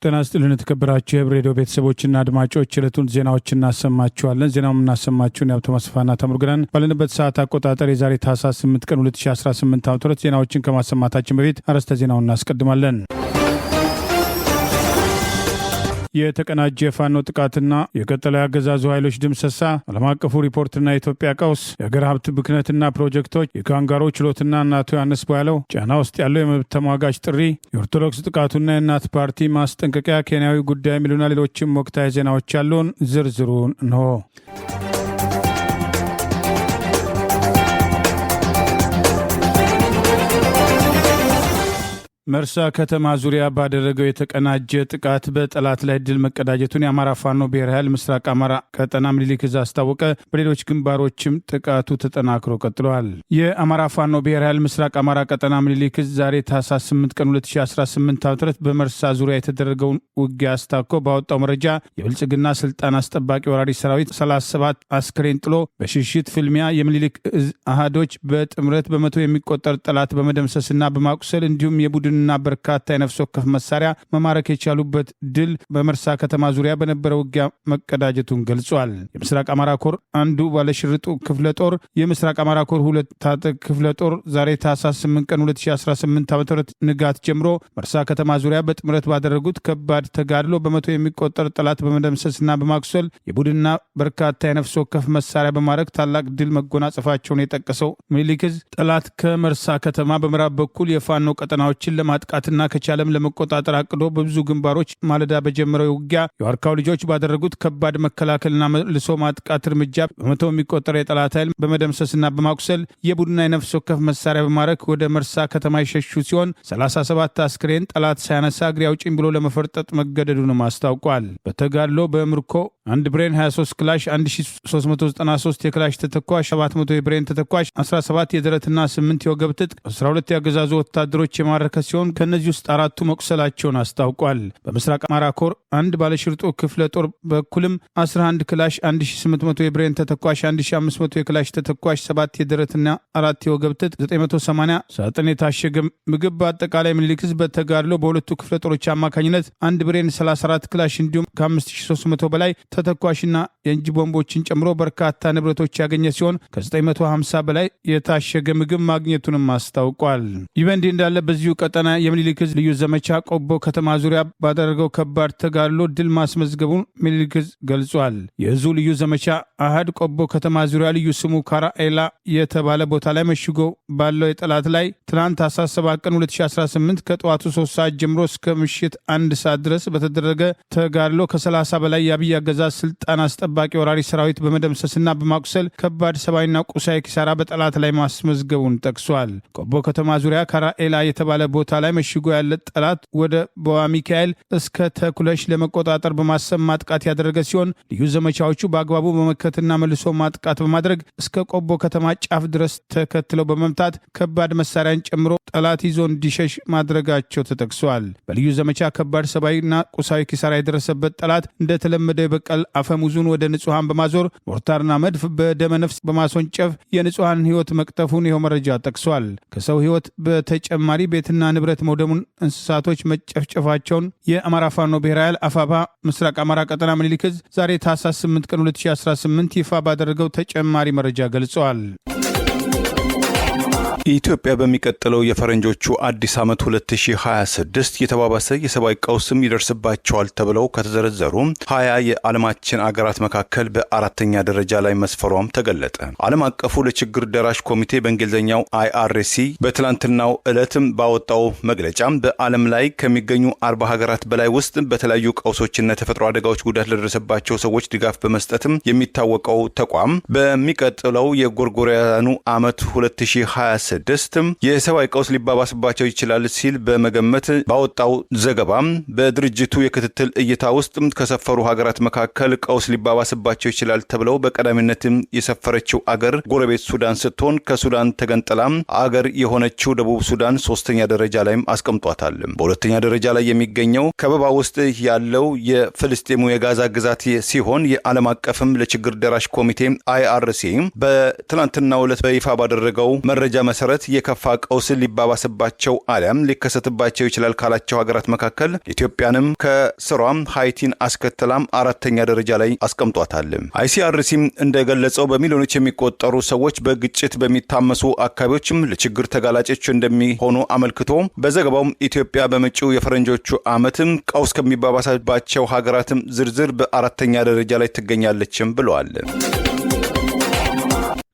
ጤና ይስጥልን የተከበራችሁ የህብሬዲዮ ቤተሰቦችና አድማጮች ዕለቱን ዜናዎችን እናሰማችኋለን። ዜናውን እናሰማችሁን ያው ተመስፋና ተምርግናን ባለንበት ሰዓት አቆጣጠር የዛሬ ታህሳስ 8 ቀን 2018 ዓ.ም ዜናዎችን ከማሰማታችን በፊት አርዕስተ ዜናውን እናስቀድማለን። የተቀናጀ የፋኖ ጥቃትና የቀጠለ ያገዛዙ ኃይሎች ድምሰሳ፣ ዓለም አቀፉ ሪፖርትና የኢትዮጵያ ቀውስ፣ የሀገር ሀብት ብክነትና ፕሮጀክቶች፣ የካንጋሮ ችሎትና አቶ ዮሐንስ ቧያለው ጫና ውስጥ ያለው የመብት ተሟጋች ጥሪ፣ የኦርቶዶክስ ጥቃቱና የእናት ፓርቲ ማስጠንቀቂያ፣ ኬንያዊ ጉዳይ የሚሉና ሌሎችም ወቅታዊ ዜናዎች ያሉን ዝርዝሩን ነው። መርሳ ከተማ ዙሪያ ባደረገው የተቀናጀ ጥቃት በጠላት ላይ ድል መቀዳጀቱን የአማራ ፋኖ ብሔራዊ ኃይል ምስራቅ አማራ ቀጠና ምኒልክ ዕዝ አስታወቀ። በሌሎች ግንባሮችም ጥቃቱ ተጠናክሮ ቀጥሏል። የአማራ ፋኖ ብሔራዊ ኃይል ምስራቅ አማራ ቀጠና ምኒልክ ዕዝ ዛሬ ታህሳስ 8 ቀን 2018 ዓ.ም በመርሳ ዙሪያ የተደረገውን ውጊያ አስታኮ ባወጣው መረጃ የብልጽግና ስልጣን አስጠባቂ ወራሪ ሰራዊት 37 አስክሬን ጥሎ በሽሽት ፍልሚያ የምኒልክ ዕዝ አሃዶች በጥምረት በመቶ የሚቆጠር ጠላት በመደምሰስና በማቁሰል እንዲሁም የቡድን እና በርካታ የነፍስ ወከፍ መሳሪያ መማረክ የቻሉበት ድል በመርሳ ከተማ ዙሪያ በነበረው ውጊያ መቀዳጀቱን ገልጿል። የምስራቅ አማራ ኮር አንዱ ባለሽርጡ ክፍለ ጦር የምስራቅ አማራ ኮር 2 ታጠቅ ክፍለ ጦር ዛሬ ታህሳስ 8 ቀን 2018 ዓ.ም ንጋት ጀምሮ መርሳ ከተማ ዙሪያ በጥምረት ባደረጉት ከባድ ተጋድሎ በመቶ የሚቆጠር ጠላት በመደምሰስና በማቁሰል የቡድንና በርካታ የነፍስ ወከፍ መሳሪያ በማረክ ታላቅ ድል መጎናጸፋቸውን የጠቀሰው ምኒልክ ዕዝ ጠላት ከመርሳ ከተማ በምዕራብ በኩል የፋኖ ቀጠናዎችን ማጥቃትና ከቻለም ለመቆጣጠር አቅዶ በብዙ ግንባሮች ማለዳ በጀመረው ውጊያ የዋርካው ልጆች ባደረጉት ከባድ መከላከልና መልሶ ማጥቃት እርምጃ በመቶ የሚቆጠር የጠላት ኃይል በመደምሰስና በማቁሰል የቡድንና የነፍስ ወከፍ መሳሪያ በማረክ ወደ መርሳ ከተማ የሸሹ ሲሆን 37 አስክሬን ጠላት ሳያነሳ እግሬ አውጪኝ ብሎ ለመፈርጠጥ መገደዱንም አስታውቋል። በተጋድሎ በምርኮ 1 ብሬን 23 ክላሽ 1393 የክላሽ ተተኳሽ 700 የብሬን ተተኳሽ 17 የደረትና 8 የወገብ ትጥቅ 12 ያገዛዙ ወታደሮች የማረከ ሲሆን ከነዚህ ውስጥ 4ቱ መቁሰላቸውን አስታውቋል። በምስራቅ አማራ ኮር አንድ ባለሽርጡ ክፍለ ጦር በኩልም 11 ክላሽ 1800 የብሬን ተተኳሽ 1500 የክላሽ ተተኳሽ 7 የደረትና 4 የወገብ ትጥቅ 980 ሳጥን የታሸገ ምግብ በአጠቃላይ ምኒልክ ዕዝ በተጋድሎ በሁለቱ ክፍለ ጦሮች አማካኝነት 1 ብሬን 34 ክላሽ እንዲሁም ከ5300 በላይ ተተኳሽና የእንጂ ቦምቦችን ጨምሮ በርካታ ንብረቶች ያገኘ ሲሆን ከ950 በላይ የታሸገ ምግብ ማግኘቱንም አስታውቋል። ይህ በእንዲህ እንዳለ በዚሁ ቀጠና የምኒልክ ዕዝ ልዩ ዘመቻ ቆቦ ከተማ ዙሪያ ባደረገው ከባድ ተጋድሎ ድል ማስመዝገቡን ምኒልክ ዕዝ ገልጿል። የዕዙ ልዩ ዘመቻ አሃድ ቆቦ ከተማ ዙሪያ ልዩ ስሙ ካራኤላ የተባለ ቦታ ላይ መሽጎ ባለው የጠላት ላይ ትናንት ታህሳስ 7 ቀን 2018 ከጠዋቱ 3 ሰዓት ጀምሮ እስከ ምሽት 1 ሰዓት ድረስ በተደረገ ተጋድሎ ከ30 በላይ የአብይ አገዛዝ ስልጣን አስጠባቂ ወራሪ ሰራዊት በመደምሰስና በማቁሰል ከባድ ሰብአዊና ቁሳዊ ኪሳራ በጠላት ላይ ማስመዝገቡን ጠቅሷል። ቆቦ ከተማ ዙሪያ ካራኤላ የተባለ ቦታ ላይ መሽጎ ያለ ጠላት ወደ በዋ ሚካኤል እስከ ተኩለሽ ለመቆጣጠር በማሰብ ማጥቃት ያደረገ ሲሆን ልዩ ዘመቻዎቹ በአግባቡ በመከትና መልሶ ማጥቃት በማድረግ እስከ ቆቦ ከተማ ጫፍ ድረስ ተከትለው በመምታት ከባድ መሳሪያን ጨምሮ ጠላት ይዞ እንዲሸሽ ማድረጋቸው ተጠቅሷል። በልዩ ዘመቻ ከባድ ሰብአዊና ቁሳዊ ኪሳራ የደረሰበት ጠላት እንደተለመደ የበቀል አፈሙዙን ወደ ንጹሐን በማዞር ሞርታርና መድፍ በደመነፍስ በማስወንጨፍ የንጹሐን ሕይወት መቅጠፉን ይኸው መረጃ ጠቅሷል። ከሰው ሕይወት በተጨማሪ ቤትና ንብረት መውደሙን፣ እንስሳቶች መጨፍጨፋቸውን የአማራ ፋኖ ብሔራዊ ኃይል አፋባ ምስራቅ አማራ ቀጠና ምኒልክ ዕዝ ዛሬ ታህሳስ 8 ቀን 2018 ይፋ ባደረገው ተጨማሪ መረጃ ገልጸዋል። ኢትዮጵያ በሚቀጥለው የፈረንጆቹ አዲስ ዓመት 2026 የተባባሰ የሰብአዊ ቀውስም ይደርስባቸዋል ተብለው ከተዘረዘሩ 20 የዓለማችን አገራት መካከል በአራተኛ ደረጃ ላይ መስፈሯም ተገለጠ። ዓለም አቀፉ ለችግር ደራሽ ኮሚቴ በእንግሊዝኛው IRC በትላንትናው ዕለትም ባወጣው መግለጫ በዓለም ላይ ከሚገኙ 40 ሀገራት በላይ ውስጥ በተለያዩ ቀውሶችና ተፈጥሮ አደጋዎች ጉዳት ለደረሰባቸው ሰዎች ድጋፍ በመስጠትም የሚታወቀው ተቋም በሚቀጥለው የጎርጎሪያኑ ዓመት 2026 የሰብአዊ ቀውስ ሊባባስባቸው ይችላል ሲል በመገመት ባወጣው ዘገባ በድርጅቱ የክትትል እይታ ውስጥ ከሰፈሩ ሀገራት መካከል ቀውስ ሊባባስባቸው ይችላል ተብለው በቀዳሚነት የሰፈረችው አገር ጎረቤት ሱዳን ስትሆን ከሱዳን ተገንጥላ አገር የሆነችው ደቡብ ሱዳን 3ኛ ደረጃ ላይም አስቀምጧታል። በሁለተኛ ደረጃ ላይ የሚገኘው ከበባ ውስጥ ያለው የፍልስጤሙ የጋዛ ግዛት ሲሆን የዓለም አቀፍም ለችግር ደራሽ ኮሚቴ IRC በትላንትናው ዕለት በይፋ ባደረገው መረጃ መሰረት መሰረት የከፋ ቀውስ ሊባባስባቸው አሊያም ሊከሰትባቸው ይችላል ካላቸው ሀገራት መካከል ኢትዮጵያንም ከስሯም ሃይቲን አስከተላም አራተኛ ደረጃ ላይ አስቀምጧታል። አይሲአርሲም እንደገለጸው በሚሊዮኖች የሚቆጠሩ ሰዎች በግጭት በሚታመሱ አካባቢዎችም ለችግር ተጋላጮች እንደሚሆኑ አመልክቶ በዘገባውም ኢትዮጵያ በመጪው የፈረንጆቹ ዓመትም ቀውስ ከሚባባስባቸው ሀገራትም ዝርዝር በአራተኛ ደረጃ ላይ ትገኛለችም ብለዋል።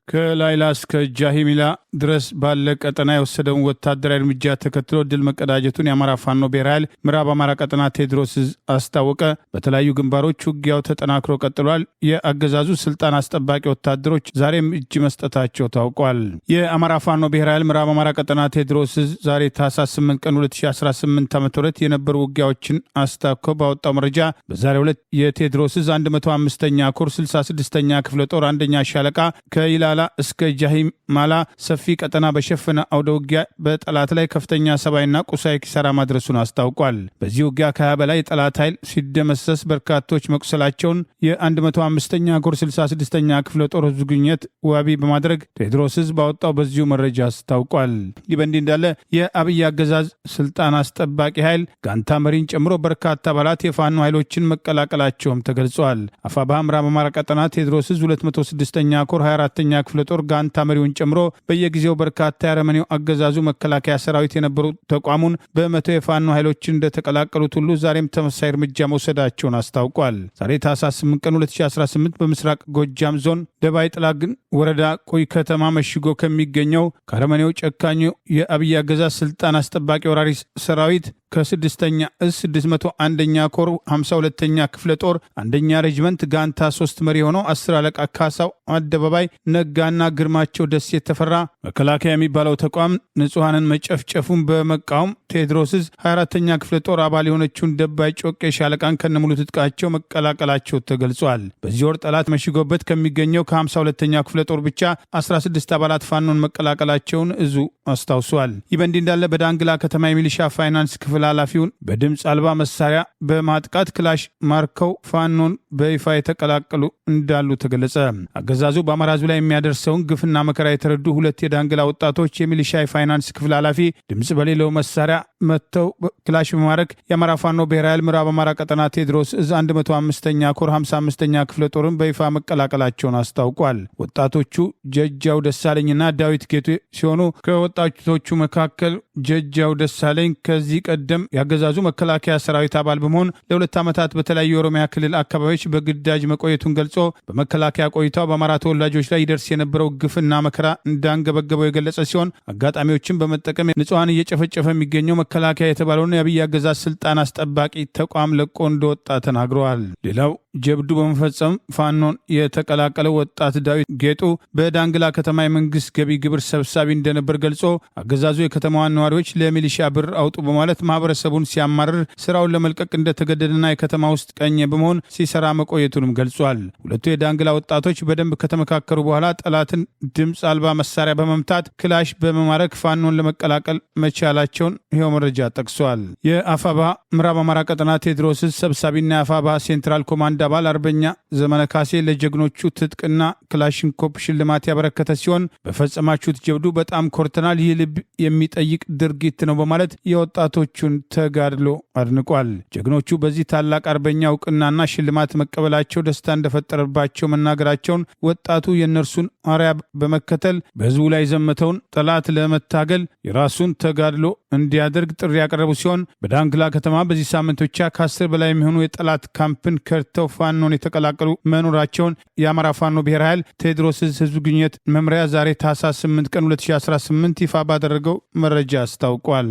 ከላይላ እስከ ጃሂሚላ ድረስ ባለ ቀጠና የወሰደውን ወታደራዊ እርምጃ ተከትሎ ድል መቀዳጀቱን የአማራ ፋኖ ብሔራዊ ኃይል ምዕራብ አማራ ቀጠና ቴዎድሮስ አስታወቀ። በተለያዩ ግንባሮች ውጊያው ተጠናክሮ ቀጥሏል። የአገዛዙ ስልጣን አስጠባቂ ወታደሮች ዛሬም እጅ መስጠታቸው ታውቋል። የአማራ ፋኖ ብሔራዊ ኃይል ምዕራብ አማራ ቀጠና ቴዎድሮስ ዛሬ ታህሳስ 8 ቀን 2018 ዓ.ም የነበሩ ውጊያዎችን አስታኮ ባወጣው መረጃ በዛሬው ዕለት የቴዎድሮስ 105ኛ ኮር 66ኛ ክፍለ ጦር አንደኛ ሻለቃ ከይላላ እስከ ጃሂማላ ሰፊ ቀጠና በሸፈነ አውደ ውጊያ በጠላት ላይ ከፍተኛ ሰብአዊና ቁሳዊ ኪሳራ ማድረሱን አስታውቋል። በዚህ ውጊያ ከ20 በላይ የጠላት ኃይል ሲደመሰስ በርካቶች መቁሰላቸውን የ105ኛ ኮር 66ኛ ክፍለ ጦር ህዝብ ግንኙነት ዋቢ በማድረግ ቴዎድሮስ ባወጣው በዚሁ መረጃ አስታውቋል። ይህ በእንዲህ እንዳለ የአብይ አገዛዝ ስልጣን አስጠባቂ ኃይል ጋንታ መሪን ጨምሮ በርካታ አባላት የፋኖ ኃይሎችን መቀላቀላቸውም ተገልጿል። አፋብኃ ምዕራብ አማራ ቀጠና ቴዎድሮስ 206ኛ ኮር 24ኛ ክፍለ ጦር ጋንታ መሪውን ጨምሮ በየጊዜው በርካታ የአረመኔው አገዛዙ መከላከያ ሰራዊት የነበሩ ተቋሙን በመቶ የፋኖ ኃይሎችን እንደተቀላቀሉት ሁሉ ዛሬም ተመሳሳይ እርምጃ መውሰዳቸውን አስታውቋል። ዛሬ ታህሳስ 8 ቀን 2018 በምስራቅ ጎጃም ዞን ደባይ ጥላግን ወረዳ ቆይ ከተማ መሽጎ ከሚገኘው ከአረመኔው ጨካኙ የአብይ አገዛዝ ስልጣን አስጠባቂ ወራሪ ሰራዊት ከ6ኛ እዝ 601ኛ ኮር 52ኛ ክፍለ ጦር አንደኛ ሬጅመንት ጋንታ 3 መሪ ሆነው 10 አለቃ ካሳው አደባባይ ነጋና ግርማቸው ደስ የተፈራ መከላከያ የሚባለው ተቋም ንጹሐንን መጨፍጨፉን በመቃወም ቴዎድሮስ 24ኛ ክፍለ ጦር አባል የሆነችውን ደባይ ጮቄ ሻለቃን ከነሙሉ ትጥቃቸው መቀላቀላቸው ተገልጿል። በዚህ ወር ጠላት መሽጎበት ከሚገኘው ከ52ኛ ክፍለ ጦር ብቻ 16 አባላት ፋኖን መቀላቀላቸውን እዙ አስታውሷል። ይህ በእንዲህ እንዳለ በዳንግላ ከተማ የሚሊሻ ፋይናንስ ክፍል ኃላፊውን በድምፅ አልባ መሳሪያ በማጥቃት ክላሽ ማርከው ፋኖን በይፋ የተቀላቀሉ እንዳሉ ተገለጸ። አገዛዙ በአማራ ሕዝብ ላይ የሚያደርሰውን ግፍና መከራ የተረዱ ሁለት የዳንግላ ወጣቶች የሚሊሻ የፋይናንስ ክፍል ኃላፊ ድምፅ በሌለው መሳሪያ መጥተው ክላሽ በማድረግ የአማራ ፋኖ ብሔራዊ ኃይል ምዕራብ አማራ ቀጠና ቴዎድሮስ 105ኛ ኮር 55ኛ ክፍለ ጦርን በይፋ መቀላቀላቸውን አስታውቋል። ወጣቶቹ ጀጃው ደሳለኝና ዳዊት ጌቱ ሲሆኑ ከወጣቶቹ መካከል ጀጃው ደሳለኝ ከዚህ ቀደም ያገዛዙ መከላከያ ሰራዊት አባል በመሆን ለ2 ዓመታት በተለያዩ የኦሮሚያ ክልል አካባቢዎች በግዳጅ መቆየቱን ገልጾ በመከላከያ ቆይታው በአማራ ተወላጆች ላይ ይደርስ የነበረው ግፍና መከራ እንዳንገበገበው የገለጸ ሲሆን አጋጣሚዎችን በመጠቀም ንጹሐን እየጨፈጨፈ የሚገኘው መከላከያ የተባለውን የአብይ አገዛዝ ስልጣን አስጠባቂ ተቋም ለቆ እንደወጣ ተናግረዋል። ሌላው ጀብዱ በመፈጸም ፋኖን የተቀላቀለው ወጣት ዳዊት ጌጡ በዳንግላ ከተማ የመንግስት ገቢ ግብር ሰብሳቢ እንደነበር ገልጾ አገዛዙ የከተማዋን ነዋሪዎች ለሚሊሻ ብር አውጡ በማለት ማህበረሰቡን ሲያማርር ስራውን ለመልቀቅ እንደተገደደና የከተማ ውስጥ ቀኝ በመሆን ሲሰራ መቆየቱንም ገልጿል። ሁለቱ የዳንግላ ወጣቶች በደንብ ከተመካከሩ በኋላ ጠላትን ድምፅ አልባ መሳሪያ በመምታት ክላሽ በመማረክ ፋኖን ለመቀላቀል መቻላቸውን ይኸው መረጃ ጠቅሷል። የአፋብኃ ምዕራብ አማራ ቀጠና ቴዎድሮስ ሰብሳቢና የአፋብኃ ሴንትራል ኮማንድ አባል አርበኛ ዘመነ ካሴ ለጀግኖቹ ትጥቅና ክላሽንኮፕ ሽልማት ያበረከተ ሲሆን በፈጸማችሁት ጀብዱ በጣም ኮርተናል፣ ይህ ልብ የሚጠይቅ ድርጊት ነው በማለት የወጣቶቹን ተጋድሎ አድንቋል። ጀግኖቹ በዚህ ታላቅ አርበኛ እውቅናና ሽልማት መቀበላቸው ደስታ እንደፈጠረባቸው መናገራቸውን ወጣቱ የእነርሱን አርአያ በመከተል በህዝቡ ላይ ዘመተውን ጠላት ለመታገል የራሱን ተጋድሎ እንዲያደርግ ጥሪ ያቀረቡ ሲሆን በዳንግላ ከተማ በዚህ ሳምንት ብቻ ከ10 በላይ የሚሆኑ የጠላት ካምፕን ከርተው ፋኖን የተቀላቀሉ መኖራቸውን የአማራ ፋኖ ብሔራዊ ኃይል ቴዎድሮስ ህዝብ ግንኙነት መምሪያ ዛሬ ታህሳስ 8 ቀን 2018 ይፋ ባደረገው መረጃ አስታውቋል።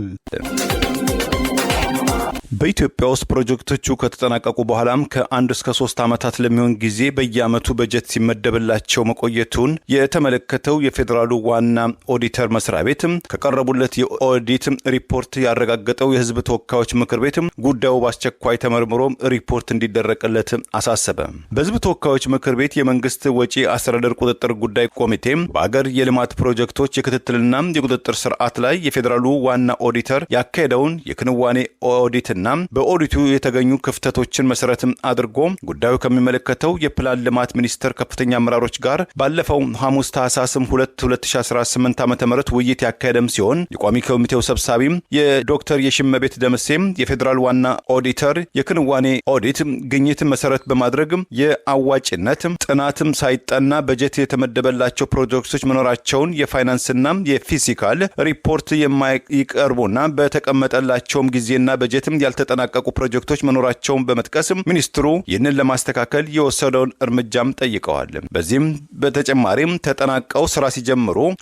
በኢትዮጵያ ውስጥ ፕሮጀክቶቹ ከተጠናቀቁ በኋላም ከ1 እስከ 3 ዓመታት ለሚሆን ጊዜ በየዓመቱ በጀት ሲመደብላቸው መቆየቱን የተመለከተው የፌዴራሉ ዋና ኦዲተር መስሪያ ቤት ከቀረቡለት የኦዲት ሪፖርት ያረጋገጠው የህዝብ ተወካዮች ምክር ቤት ጉዳዩ በአስቸኳይ ተመርምሮ ሪፖርት እንዲደረቅለት አሳሰበ። በህዝብ ተወካዮች ምክር ቤት የመንግስት ወጪ አስተዳደር ቁጥጥር ጉዳይ ኮሚቴ በአገር የልማት ፕሮጀክቶች የክትትልና የቁጥጥር ስርዓት ላይ የፌዴራሉ ዋና ኦዲተር ያካሄደውን የክንዋኔ ኦዲትና እና በኦዲቱ የተገኙ ክፍተቶችን መሰረት አድርጎ ጉዳዩ ከሚመለከተው የፕላን ልማት ሚኒስቴር ከፍተኛ አመራሮች ጋር ባለፈው ሐሙስ ታህሳስ 2 2018 ዓ.ም ውይይት ያካሄደም ሲሆን የቋሚ ኮሚቴው ሰብሳቢ የዶክተር የሽመቤት ደምሴም የፌዴራል ዋና ኦዲተር የክንዋኔ ኦዲት ግኝት መሰረት በማድረግ የአዋጭነት ጥናትም ሳይጠና በጀት የተመደበላቸው ፕሮጀክቶች መኖራቸውን የፋይናንስና የፊዚካል ሪፖርት የማይቀርቡና በተቀመጠላቸውም ጊዜና በጀትም ያልተጠናቀቁ ፕሮጀክቶች መኖራቸውን በመጥቀስ ሚኒስትሩ ይህንን ለማስተካከል የወሰደውን እርምጃም ጠይቀዋል። በዚህም በተጨማሪም ተጠናቀው ስራ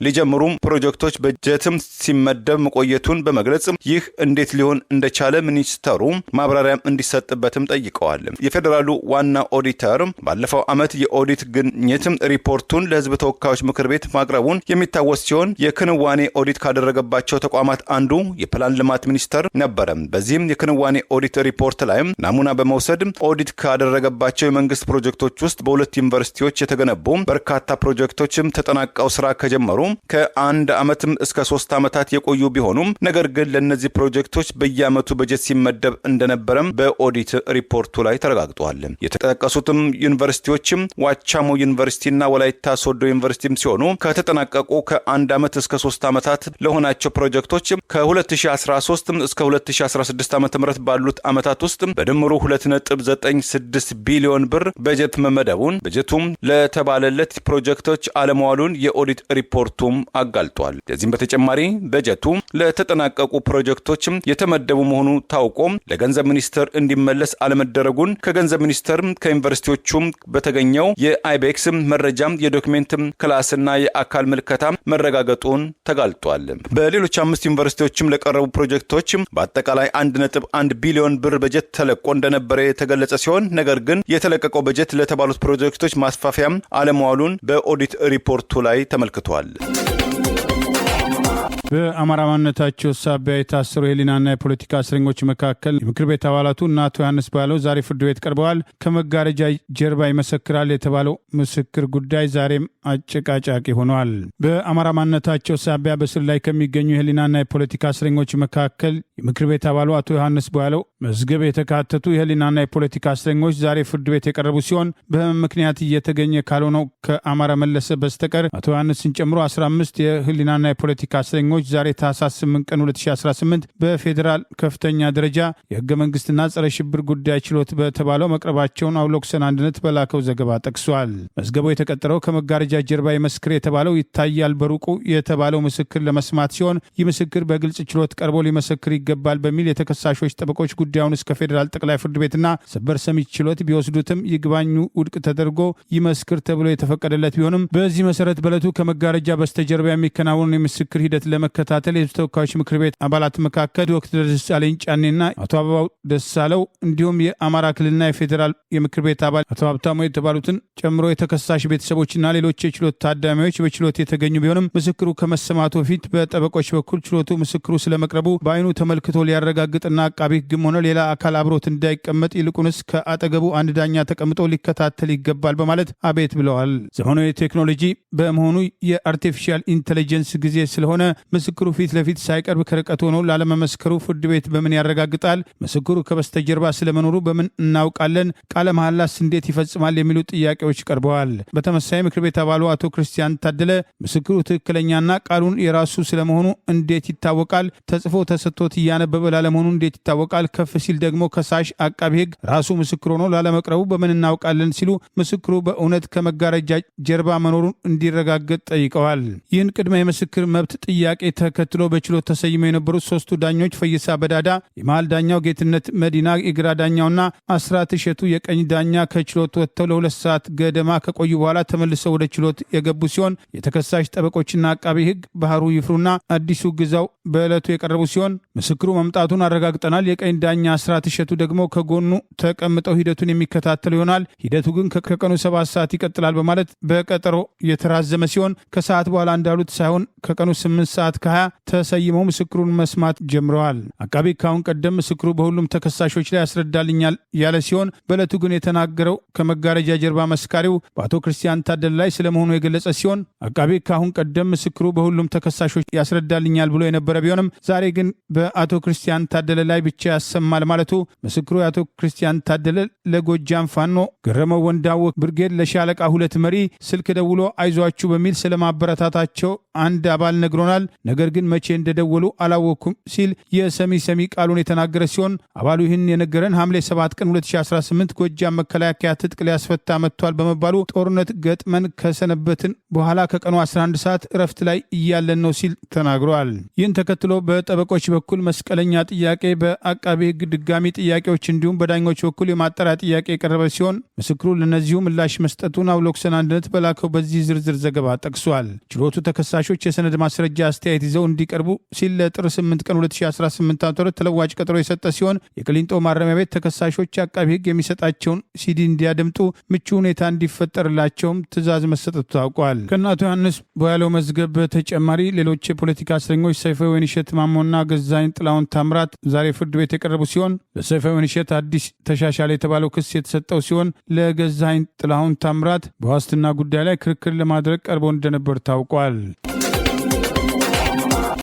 ሊጀምሩ ፕሮጀክቶች በጀትም ሲመደብ መቆየቱን በመግለጽ ይህ እንዴት ሊሆን እንደቻለ ሚኒስተሩ ማብራሪያ እንዲሰጥበትም ጠይቀዋል። የፌዴራሉ ዋና ኦዲተር ባለፈው ዓመት የኦዲት ግኝት ሪፖርቱን ለሕዝብ ተወካዮች ምክር ቤት ማቅረቡን የሚታወስ ሲሆን የክንዋኔ ኦዲት ካደረገባቸው ተቋማት አንዱ የፕላን ልማት ሚኒስቴር ነበር። በዚህም የክንዋኔ ኦዲት ሪፖርት ላይ ናሙና በመውሰድ ኦዲት ካደረገባቸው የመንግስት ፕሮጀክቶች ውስጥ በሁለት ዩኒቨርሲቲዎች የተገነቡ በርካታ ፕሮጀክቶችም ተጠናቀው ስራ ከጀመሩ ከ1 ዓመትም እስከ 3 ዓመታት የቆዩ ቢሆኑም ነገር ግን ለነዚህ ፕሮጀክቶች በየዓመቱ በጀት ሲመደብ እንደነበረም በኦዲት ሪፖርቱ ላይ ተረጋግጧል። የተጠቀሱትም ዩኒቨርሲቲዎችም ዋቻሞ ዩኒቨርሲቲና ወላይታ ሶዶ ዩኒቨርሲቲም ሲሆኑ ከተጠናቀቁ ከ1 ዓመት እስከ 3 ዓመታት ለሆናቸው ፕሮጀክቶች ከ2013 እስከ 2016 ዓ.ም ባሉት ዓመታት ውስጥ በድምሩ 2.96 ቢሊዮን ብር በጀት መመደቡን በጀቱም ለተባለለት ፕሮጀክቶች አለመዋሉን የኦዲት ሪፖርቱም አጋልጧል። ከዚህም በተጨማሪ በጀቱ ለተጠናቀቁ ፕሮጀክቶች የተመደቡ መሆኑ ታውቆ ለገንዘብ ሚኒስቴር እንዲመለስ አለመደረጉን ከገንዘብ ሚኒስቴር ከዩኒቨርሲቲዎቹም በተገኘው የአይቤክስ መረጃ የዶክሜንት ክላስና የአካል ምልከታ መረጋገጡን ተጋልጧል። በሌሎች 5 ዩኒቨርሲቲዎችም ለቀረቡ ፕሮጀክቶች በአጠቃላይ 1.1 ቢሊዮን ብር በጀት ተለቆ እንደነበረ የተገለጸ ሲሆን ነገር ግን የተለቀቀው በጀት ለተባሉት ፕሮጀክቶች ማስፋፊያም አለመዋሉን በኦዲት ሪፖርቱ ላይ ተመልክቷል። በአማራ ማንነታቸው ሳቢያ የታሰሩ የህሊናና የፖለቲካ እስረኞች መካከል የምክር ቤት አባላቱ እና አቶ ዮሐንስ ባለው ዛሬ ፍርድ ቤት ቀርበዋል። ከመጋረጃ ጀርባ ይመሰክራል የተባለው ምስክር ጉዳይ ዛሬም አጨቃጫቂ ሆኗል። በአማራ ማንነታቸው ሳቢያ በስር ላይ ከሚገኙ የህሊናና የፖለቲካ እስረኞች መካከል የምክር ቤት አባሉ አቶ ዮሐንስ ባለው መዝገብ የተካተቱ የህሊናና የፖለቲካ እስረኞች ዛሬ ፍርድ ቤት የቀረቡ ሲሆን በህመም ምክንያት እየተገኘ ካልሆነው ከአማራ መለሰ በስተቀር አቶ ዮሐንስን ጨምሮ 15 የህሊናና የፖለቲካ እስረኞች ዛሬ ታህሳስ 8 ቀን 2018 በፌዴራል ከፍተኛ ደረጃ የህገ መንግስትና ጸረ ሽብር ጉዳይ ችሎት በተባለው መቅረባቸውን አውሎክሰን አንድነት በላከው ዘገባ ጠቅሷል። መዝገቡ የተቀጠረው ከመጋረጃ ጀርባ ይመስክር የተባለው ይታያል በሩቁ የተባለው ምስክር ለመስማት ሲሆን ይህ ምስክር በግልጽ ችሎት ቀርቦ ሊመሰክር ይገባል በሚል የተከሳሾች ጠበቆች ጉዳዩን እስከ ፌዴራል ጠቅላይ ፍርድ ቤትና ሰበር ሰሚ ችሎት ቢወስዱትም ይግባኙ ውድቅ ተደርጎ ይመስክር ተብሎ የተፈቀደለት ቢሆንም በዚህ መሰረት በዕለቱ ከመጋረጃ በስተጀርባ የሚከናወኑ የምስክር ሂደት ለመከታተል የህዝብ ተወካዮች ምክር ቤት አባላት መካከል ዶክተር ደሳለኝ ጫኔና አቶ አበባው ደሳለው እንዲሁም የአማራ ክልልና የፌዴራል የምክር ቤት አባል አቶ ሀብታሙ የተባሉትን ጨምሮ የተከሳሽ ቤተሰቦችና ሌሎች የችሎት ታዳሚዎች በችሎት የተገኙ ቢሆንም ምስክሩ ከመሰማቱ በፊት በጠበቆች በኩል ችሎቱ ምስክሩ ስለመቅረቡ በአይኑ ተመልክቶ ሊያረጋግጥና አቃቢ ህግም ሆነ ሌላ አካል አብሮት እንዳይቀመጥ ይልቁንስ ከአጠገቡ አንድ ዳኛ ተቀምጦ ሊከታተል ይገባል በማለት አቤት ብለዋል። ዘመናዊ ቴክኖሎጂ በመሆኑ የአርቲፊሻል ኢንቴሊጀንስ ጊዜ ስለሆነ ምስክሩ ፊት ለፊት ሳይቀርብ ከርቀት ሆኖ ላለመመስከሩ ፍርድ ቤት በምን ያረጋግጣል? ምስክሩ ከበስተጀርባ ስለመኖሩ በምን እናውቃለን? ቃለ መሐላስ እንዴት ይፈጽማል? የሚሉ ጥያቄዎች ቀርበዋል። በተመሳሳይ ምክር ቤት አባሉ አቶ ክርስቲያን ታደለ ምስክሩ ትክክለኛና ቃሉን የራሱ ስለመሆኑ እንዴት ይታወቃል? ተጽፎ ተሰጥቶት እያነበበ ላለመሆኑ እንዴት ይታወቃል? ከፍ ሲል ደግሞ ከሳሽ አቃቢ ህግ ራሱ ምስክር ሆኖ ላለመቅረቡ በምን እናውቃለን? ሲሉ ምስክሩ በእውነት ከመጋረጃ ጀርባ መኖሩን እንዲረጋገጥ ጠይቀዋል። ይህን ቅድመ የምስክር መብት ጥያቄ ተከትሎ በችሎት ተሰይመው የነበሩት ሶስቱ ዳኞች ፈይሳ በዳዳ፣ የመሃል ዳኛው ጌትነት መዲና፣ የግራ ዳኛውና አስራት እሸቱ የቀኝ ዳኛ ከችሎት ወጥተው ለ2 ሰዓት ገደማ ከቆዩ በኋላ ተመልሰው ወደ ችሎት የገቡ ሲሆን የተከሳሽ ጠበቆችና አቃቢ ህግ ባህሩ ይፍሩና አዲሱ ግዛው በዕለቱ የቀረቡ ሲሆን ምስክሩ መምጣቱን አረጋግጠናል። የቀኝ ዳኛ አስራት እሸቱ ደግሞ ከጎኑ ተቀምጠው ሂደቱን የሚከታተሉ ይሆናል። ሂደቱ ግን ከቀኑ 7 ሰዓት ይቀጥላል በማለት በቀጠሮ የተራዘመ ሲሆን ከሰዓት በኋላ እንዳሉት ሳይሆን ከቀኑ 8 ሰዓት 7 ከ20 ተሰይመው ምስክሩን መስማት ጀምረዋል። አቃቤ ካሁን ቀደም ምስክሩ በሁሉም ተከሳሾች ላይ ያስረዳልኛል ያለ ሲሆን በዕለቱ ግን የተናገረው ከመጋረጃ ጀርባ መስካሪው በአቶ ክርስቲያን ታደለ ላይ ስለመሆኑ የገለጸ ሲሆን አቃቤ ካሁን ቀደም ምስክሩ በሁሉም ተከሳሾች ያስረዳልኛል ብሎ የነበረ ቢሆንም ዛሬ ግን በአቶ ክርስቲያን ታደለ ላይ ብቻ ያሰማል ማለቱ ምስክሩ የአቶ ክርስቲያን ታደለ ለጎጃም ፋኖ ገረመው ወንዳወቅ ብርጌድ ለሻለቃ 2 መሪ ስልክ ደውሎ አይዟችሁ በሚል ስለማበረታታቸው አንድ አባል ነግሮናል፣ ነገር ግን መቼ እንደደወሉ አላወኩም ሲል የሰሚ ቃሉን የተናገረ ሲሆን አባሉ ይህን የነገረን ሐምሌ 7 ቀን 2018 ጎጃም መከላከያ ትጥቅ ሊያስፈታ መጥቷል በመባሉ ጦርነት ገጥመን ከሰነበትን በኋላ ከቀኑ 11 ሰዓት እረፍት ላይ እያለን ነው ሲል ተናግሯል። ይህን ተከትሎ በጠበቆች በኩል መስቀለኛ ጥያቄ፣ በአቃቤ ሕግ ድጋሚ ጥያቄዎች እንዲሁም በዳኞች በኩል የማጣሪያ ጥያቄ የቀረበ ሲሆን ምስክሩ ለነዚሁ ምላሽ መስጠቱን አውሎክሰን አንድነት በላከው በዚህ ዝርዝር ዘገባ ጠቅሷል። ችሎቱ ተከሳሾች የሰነድ ማስረጃ አስተያየት ይዘው እንዲቀርቡ ሲል ለጥር 8 ቀን 2018 ዓ.ም ተለዋጭ ቀጠሮ የሰጠ ሲሆን የቅሊንጦ ማረሚያ ቤት ተከሳሾች አቃቤ ሕግ የሚሰጣቸውን ሲዲ እንዲያደምጡ ምቹ ሁኔታ እንዲፈጠርላቸውም ትዕዛዝ መሰጠቱ ታውቋል። ከእናቶ ዮሐንስ ቦያለው መዝገብ በተጨማሪ ሌሎች የፖለቲካ እስረኞች ሰይፈ ወይንሸት ማሞና ገዛኝ ጥላሁን ታምራት ዛሬ ፍርድ ቤት የቀረቡ ሲሆን ለሰይፈ ወይንሸት አዲስ ተሻሻለ የተባለው ክስ የተሰጠው ሲሆን ለገዛኝ ጥላሁን ታምራት በዋስትና ጉዳይ ላይ ክርክር ለማድረግ ቀርቦ እንደነበር ታውቋል።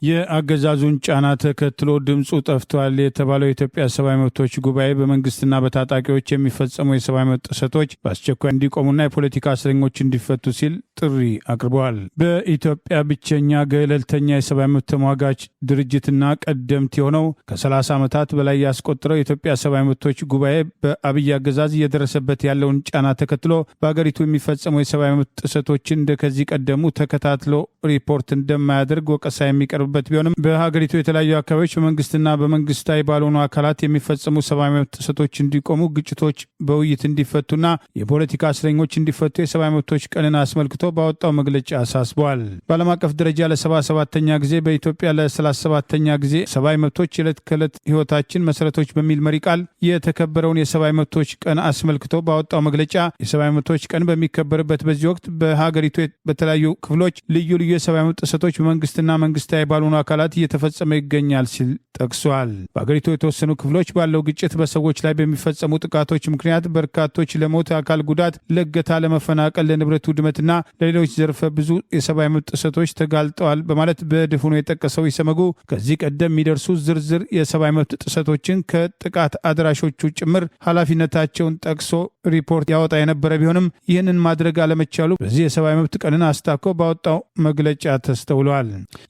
የአገዛዙን ጫና ተከትሎ ድምፁ ጠፍቷል የተባለው የኢትዮጵያ ሰብአዊ መብቶች ጉባኤ በመንግስትና በታጣቂዎች የሚፈጸሙ የሰብአዊ መብት ጥሰቶች በአስቸኳይ እንዲቆሙና የፖለቲካ እስረኞች እንዲፈቱ ሲል ጥሪ አቅርበዋል። በኢትዮጵያ ብቸኛ ገለልተኛ የሰብአዊ መብት ተሟጋች ድርጅትና ቀደምት የሆነው ከ30 ዓመታት በላይ ያስቆጠረው የኢትዮጵያ ሰብአዊ መብቶች ጉባኤ በአብይ አገዛዝ እየደረሰበት ያለውን ጫና ተከትሎ በአገሪቱ የሚፈጸሙ የሰብአዊ መብት ጥሰቶችን እንደከዚህ ቀደሙ ተከታትሎ ሪፖርት እንደማያደርግ ወቀሳ የሚቀርብ በት ቢሆንም በሀገሪቱ የተለያዩ አካባቢዎች በመንግስትና በመንግስታዊ ባልሆኑ አካላት የሚፈጸሙ ሰብአዊ መብት ጥሰቶች እንዲቆሙ፣ ግጭቶች በውይይት እንዲፈቱና የፖለቲካ እስረኞች እንዲፈቱ የሰብአዊ መብቶች ቀንን አስመልክቶ ባወጣው መግለጫ አሳስበዋል። በዓለም አቀፍ ደረጃ ለ77ኛ ጊዜ በኢትዮጵያ ለ37ኛ ጊዜ ሰብአዊ መብቶች የዕለት ከዕለት ህይወታችን መሰረቶች በሚል መሪ ቃል የተከበረውን የሰብአዊ መብቶች ቀን አስመልክቶ ባወጣው መግለጫ የሰብአዊ መብቶች ቀን በሚከበርበት በዚህ ወቅት በሀገሪቱ በተለያዩ ክፍሎች ልዩ ልዩ የሰብአዊ መብት ጥሰቶች በመንግስትና መንግስታዊ ባልሆኑ አካላት እየተፈጸመ ይገኛል ሲል ጠቅሷል። በአገሪቱ የተወሰኑ ክፍሎች ባለው ግጭት በሰዎች ላይ በሚፈጸሙ ጥቃቶች ምክንያት በርካቶች ለሞት፣ አካል ጉዳት፣ ለእገታ፣ ለመፈናቀል፣ ለንብረት ውድመትና ለሌሎች ዘርፈ ብዙ የሰብአዊ መብት ጥሰቶች ተጋልጠዋል በማለት በድፍኑ የጠቀሰው ኢሰመጉ ከዚህ ቀደም የሚደርሱ ዝርዝር የሰብአዊ መብት ጥሰቶችን ከጥቃት አድራሾቹ ጭምር ኃላፊነታቸውን ጠቅሶ ሪፖርት ያወጣ የነበረ ቢሆንም ይህንን ማድረግ አለመቻሉ በዚህ የሰብአዊ መብት ቀንን አስታኮ ባወጣው መግለጫ ተስተውሏል።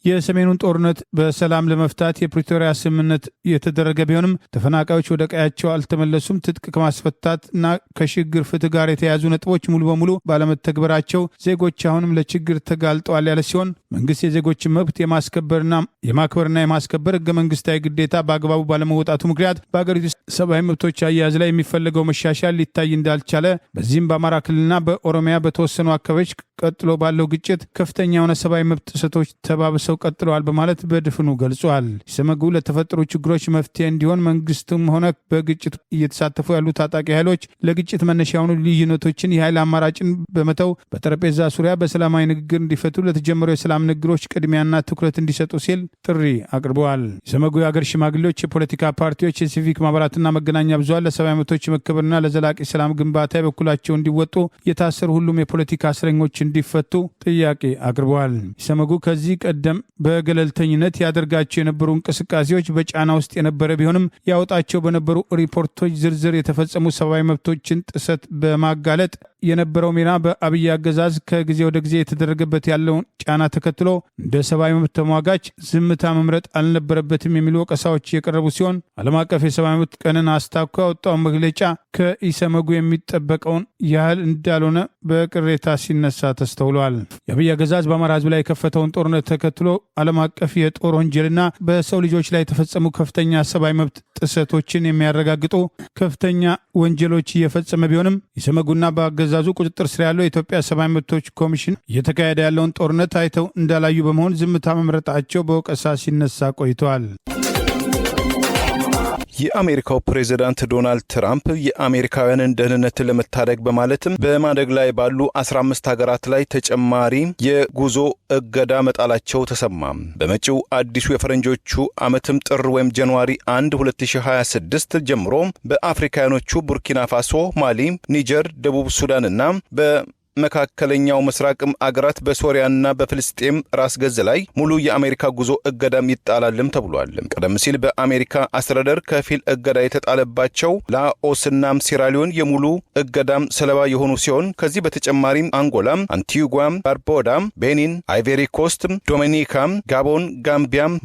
የሰሜኑን ጦርነት በሰላም ለመፍታት የፕሪቶሪያ ስምምነት የተደረገ ቢሆንም ተፈናቃዮች ወደ ቀያቸው አልተመለሱም። ትጥቅ ከማስፈታትና ከሽግግር ፍትህ ጋር የተያዙ ነጥቦች ሙሉ በሙሉ ባለመተግበራቸው ዜጎች አሁንም ለችግር ተጋልጠዋል ያለ ሲሆን መንግስት የዜጎችን መብት የማስከበርና የማስከበር ህገ መንግስታዊ ግዴታ በአግባቡ ባለመወጣቱ ምክንያት በአገሪቱ ሰብአዊ መብቶች አያያዝ ላይ የሚፈለገው መሻሻል ሊታይ እንዳልቻለ፣ በዚህም በአማራ ክልልና በኦሮሚያ በተወሰኑ አካባቢዎች ቀጥሎ ባለው ግጭት ከፍተኛ የሆነ ሰብአዊ መብት ጥሰቶች ተባብሰው ቀጥለዋል በማለት በድፍኑ ገልጿል። ኢሰመጉ ለተፈጠሩ ችግሮች መፍትሄ እንዲሆን መንግስትም ሆነ በግጭት እየተሳተፉ ያሉ ታጣቂ ኃይሎች ለግጭት መነሻ የሆኑ ልዩነቶችን የኃይል አማራጭን በመተው በጠረጴዛ ዙሪያ በሰላማዊ ንግግር እንዲፈቱ ለተጀመሩ የሰላም ንግግሮች ቅድሚያና ትኩረት እንዲሰጡ ሲል ጥሪ አቅርበዋል። ኢሰመጉ የአገር ሽማግሌዎች፣ የፖለቲካ ፓርቲዎች፣ የሲቪክ ማህበራትና መገናኛ ብዙሃን ለሰብአዊ መብቶች መከበርና ለዘላቂ ሰላም ግንባታ የበኩላቸው እንዲወጡ፣ የታሰሩ ሁሉም የፖለቲካ እስረኞች እንዲፈቱ ጥያቄ አቅርበዋል። ኢሰመጉ ከዚህ ቀደም በገለልተኝነት ያደርጋቸው የነበሩ እንቅስቃሴዎች በጫና ውስጥ የነበረ ቢሆንም ያወጣቸው በነበሩ ሪፖርቶች ዝርዝር የተፈጸሙ ሰብአዊ መብቶችን ጥሰት በማጋለጥ የነበረው ሚና በአብይ አገዛዝ ከጊዜ ወደ ጊዜ የተደረገበት ያለውን ጫና ተከትሎ እንደ ሰብአዊ መብት ተሟጋች ዝምታ መምረጥ አልነበረበትም የሚሉ ወቀሳዎች የቀረቡ ሲሆን ዓለም አቀፍ የሰብአዊ መብት ቀንን አስታኮ ያወጣው መግለጫ ከኢሰመጉ የሚጠበቀውን ያህል እንዳልሆነ በቅሬታ ሲነሳ ተስተውሏል። የአብይ አገዛዝ በአማራ ህዝብ ላይ የከፈተውን ጦርነት ተከትሎ ዓለም አቀፍ የጦር ወንጀልና በሰው ልጆች ላይ የተፈጸሙ ከፍተኛ ሰብአዊ መብት ጥሰቶችን የሚያረጋግጡ ከፍተኛ ወንጀሎች እየፈጸመ ቢሆንም ኢሰመጉና በአገዛዙ ቁጥጥር ስር ያለው የኢትዮጵያ ሰብአዊ መብቶች ኮሚሽን እየተካሄደ ያለውን ጦርነት አይተው እንዳላዩ በመሆን ዝምታ መምረጣቸው በወቀሳ ሲነሳ ቆይተዋል። የአሜሪካው ፕሬዝዳንት ዶናልድ ትራምፕ የአሜሪካውያንን ደህንነትን ለመታደግ በማለትም በማደግ ላይ ባሉ 15 ሀገራት ላይ ተጨማሪ የጉዞ እገዳ መጣላቸው ተሰማ። በመጪው አዲሱ የፈረንጆቹ ዓመትም ጥር ወይም ጃንዋሪ 1 2026 ጀምሮ በአፍሪካውያኖቹ ቡርኪና ፋሶ፣ ማሊ፣ ኒጀር፣ ደቡብ ሱዳንና መካከለኛው ምስራቅም አገራት በሶሪያና በፍልስጤም ራስ ገዝ ላይ ሙሉ የአሜሪካ ጉዞ እገዳም ይጣላልም ተብሏል። ቀደም ሲል በአሜሪካ አስተዳደር ከፊል እገዳ የተጣለባቸው ላኦስናም ሴራሊዮን የሙሉ እገዳም ሰለባ የሆኑ ሲሆን ከዚህ በተጨማሪም አንጎላም፣ አንቲጓም፣ ባርቡዳም፣ ቤኒን፣ አይቬሪ ኮስት፣ ዶሚኒካም፣ ጋቦን፣ ጋምቢያም፣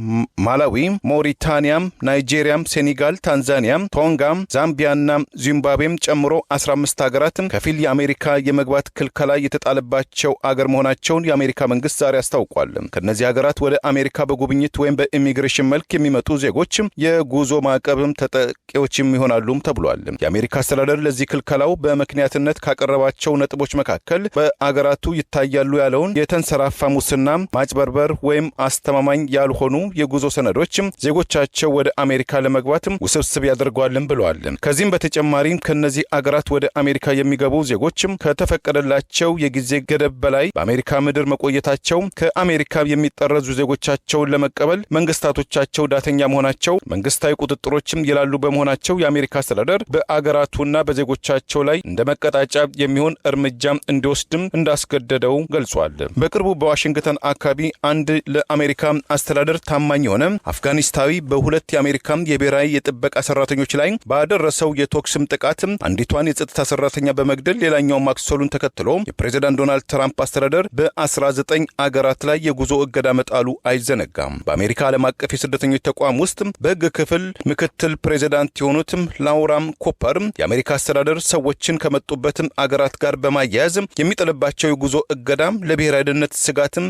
ማላዊ፣ ሞሪታኒያም፣ ናይጄሪያም፣ ሴኔጋል፣ ታንዛኒያም፣ ቶንጋም፣ ዛምቢያና ዚምባብዌም ጨምሮ 15 ሀገራትም ከፊል የአሜሪካ የመግባት ክልከላ የተጣለባቸው አገር መሆናቸውን የአሜሪካ መንግስት ዛሬ አስታውቋል። ከነዚህ ሀገራት ወደ አሜሪካ በጉብኝት ወይም በኢሚግሬሽን መልክ የሚመጡ ዜጎች የጉዞ ማዕቀብም ተጠቂዎችም ይሆናሉም ተብሏል። የአሜሪካ አስተዳደር ለዚህ ክልከላው በምክንያትነት ካቀረባቸው ነጥቦች መካከል በአገራቱ ይታያሉ ያለውን የተንሰራፋ ሙስና፣ ማጭበርበር ወይም አስተማማኝ ያልሆኑ የጉዞ ሰነዶች ዜጎቻቸው ወደ አሜሪካ ለመግባትም ውስብስብ ያደርጓልም ብለዋል። ከዚህም በተጨማሪ ከነዚህ አገራት ወደ አሜሪካ የሚገቡ ዜጎችም ከተፈቀደላቸው የጊዜ ገደብ በላይ በአሜሪካ ምድር መቆየታቸው፣ ከአሜሪካ የሚጠረዙ ዜጎቻቸውን ለመቀበል መንግስታቶቻቸው ዳተኛ መሆናቸው፣ መንግስታዊ ቁጥጥሮችም ይላሉ በመሆናቸው የአሜሪካ አስተዳደር በአገራቱና በዜጎቻቸው ላይ እንደ መቀጣጫ የሚሆን እርምጃም እንዲወስድም እንዳስገደደው ገልጿል። በቅርቡ በዋሽንግተን አካባቢ አንድ ለአሜሪካ አስተዳደር ታማኝ የሆነ አፍጋኒስታዊ በሁለት የአሜሪካ የብሔራዊ የጥበቃ ሰራተኞች ላይ ባደረሰው የቶክስም ጥቃት አንዲቷን የጸጥታ ሰራተኛ በመግደል ሌላኛው ማክሰሉን ተከትሎ የፕሬዝዳንት ዶናልድ ትራምፕ አስተዳደር በ19 አገራት ላይ የጉዞ እገዳ መጣሉ አይዘነጋም። በአሜሪካ ዓለም አቀፍ የስደተኞች ተቋም ውስጥ በሕግ ክፍል ምክትል ፕሬዝዳንት የሆኑትም ላውራም ኮፐር የአሜሪካ አስተዳደር ሰዎችን ከመጡበትም አገራት ጋር በማያያዝ የሚጥልባቸው የጉዞ እገዳም ለብሔራዊ ደህንነት ስጋትም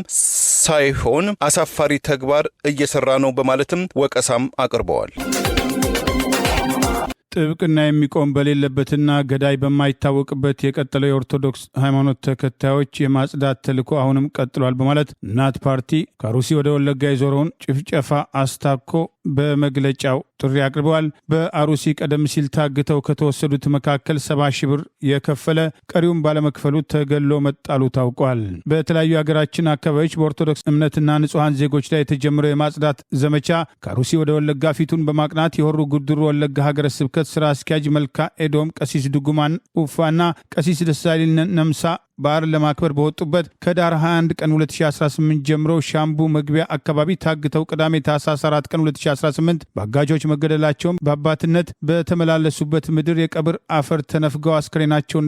ሳይሆን አሳፋሪ ተግባር እየሰራ ነው በማለትም ወቀሳም አቅርበዋል። ጥብቅና የሚቆም በሌለበትና ገዳይ በማይታወቅበት የቀጠለው የኦርቶዶክስ ሃይማኖት ተከታዮች የማጽዳት ተልዕኮ አሁንም ቀጥሏል በማለት እናት ፓርቲ ከአሩሲ ወደ ወለጋ የዞረውን ጭፍጨፋ አስታኮ በመግለጫው ጥሪ አቅርበዋል። በአሩሲ ቀደም ሲል ታግተው ከተወሰዱት መካከል 70 ሺህ ብር የከፈለ ቀሪውን ባለመክፈሉ ተገሎ መጣሉ ታውቋል። በተለያዩ የሀገራችን አካባቢዎች በኦርቶዶክስ እምነትና ንጹሐን ዜጎች ላይ የተጀመረው የማጽዳት ዘመቻ ከአሩሲ ወደ ወለጋ ፊቱን በማቅናት የሆሩ ጉድሩ ወለጋ ሀገረ ስብከት ስራ አስኪያጅ መልካ ኤዶም፣ ቀሲስ ድጉማን ኡፋና ቀሲስ ደሳለኝ ነምሳ በዓል ለማክበር በወጡበት ከዳር 21 ቀን 2018 ጀምሮ ሻምቡ መግቢያ አካባቢ ታግተው ቅዳሜ ታህሳስ 4 ቀን 2018 በአጋጆች መገደላቸውን በአባትነት በተመላለሱበት ምድር የቀብር አፈር ተነፍገው አስክሬናቸው